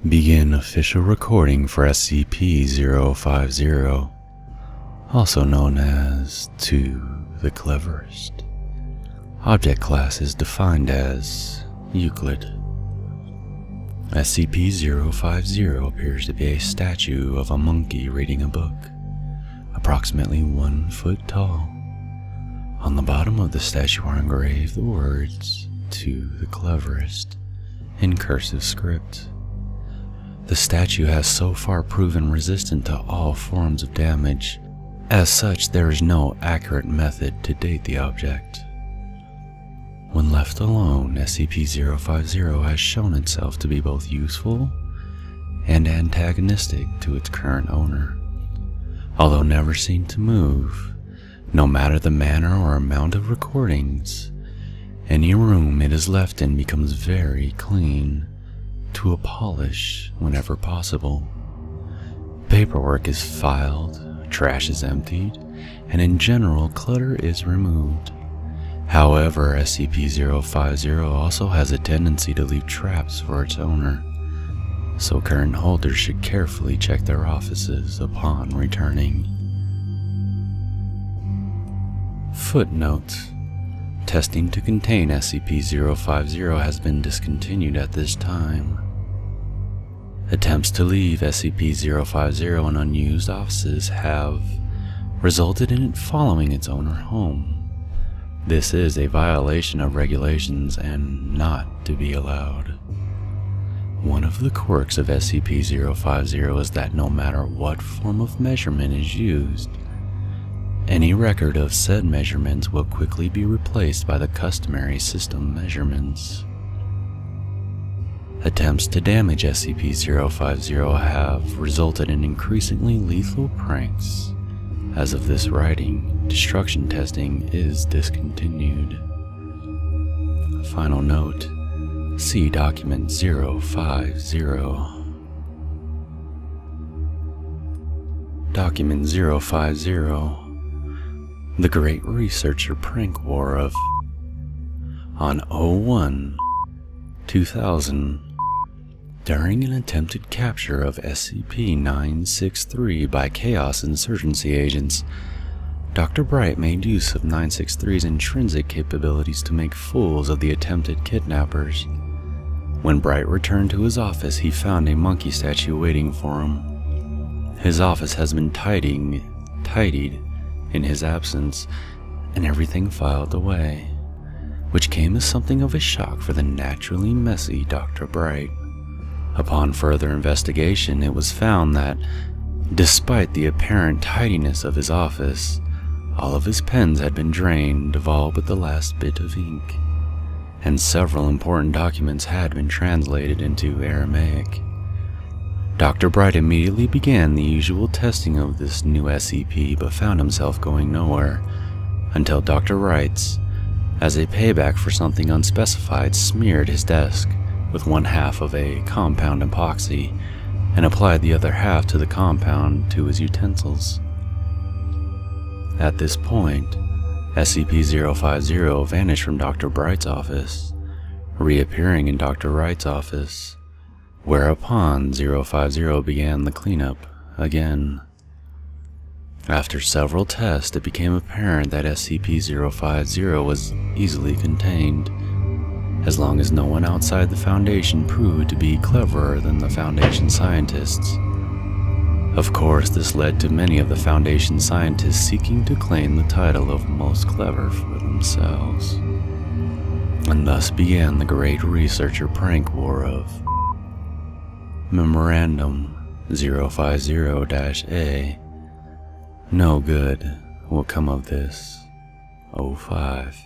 Begin official recording for SCP-050, also known as to the Cleverest. Object class is defined as Euclid. SCP-050 appears to be a statue of a monkey reading a book, approximately 1 foot tall. On the bottom of the statue are engraved the words, "To the Cleverest," in cursive script. The statue has so far proven resistant to all forms of damage. As such, there is no accurate method to date the object. When left alone, SCP-050 has shown itself to be both useful and antagonistic to its current owner. Although never seen to move, no matter the manner or amount of recordings, any room it is left in becomes very clean, to a polish whenever possible. Paperwork is filed, trash is emptied, and in general clutter is removed. However, SCP-050 also has a tendency to leave traps for its owner, so current holders should carefully check their offices upon returning. Footnote: testing to contain SCP-050 has been discontinued at this time. Attempts to leave SCP-050 in unused offices have resulted in it following its owner home. This is a violation of regulations and not to be allowed. One of the quirks of SCP-050 is that no matter what form of measurement is used, any record of said measurements will quickly be replaced by the customary system measurements. Attempts to damage SCP-050 have resulted in increasingly lethal pranks. As of this writing, destruction testing is discontinued. Final note: see Document 050. Document 050. The Great Researcher Prank War of on 01/2000. During an attempted capture of SCP-963 by Chaos Insurgency agents, Dr. Bright made use of 963's intrinsic capabilities to make fools of the attempted kidnappers. When Bright returned to his office, he found a monkey statue waiting for him. His office has been tidied in his absence, and everything filed away, which came as something of a shock for the naturally messy Dr. Bright. Upon further investigation, it was found that, despite the apparent tidiness of his office, all of his pens had been drained of all but the last bit of ink, and several important documents had been translated into Aramaic. Dr. Bright immediately began the usual testing of this new SCP, but found himself going nowhere, until Dr. Wrights, as a payback for something unspecified, smeared his desk with one half of a compound epoxy and applied the other half to the compound to his utensils. At this point, SCP-050 vanished from Dr. Bright's office, reappearing in Dr. Wright's office, whereupon 050 began the cleanup again. After several tests, it became apparent that SCP-050 was easily contained, as long as no one outside the Foundation proved to be cleverer than the Foundation scientists. Of course, this led to many of the Foundation scientists seeking to claim the title of most clever for themselves. And thus began the Great Researcher Prank War of Memorandum 050-A. No good will come of this. 05.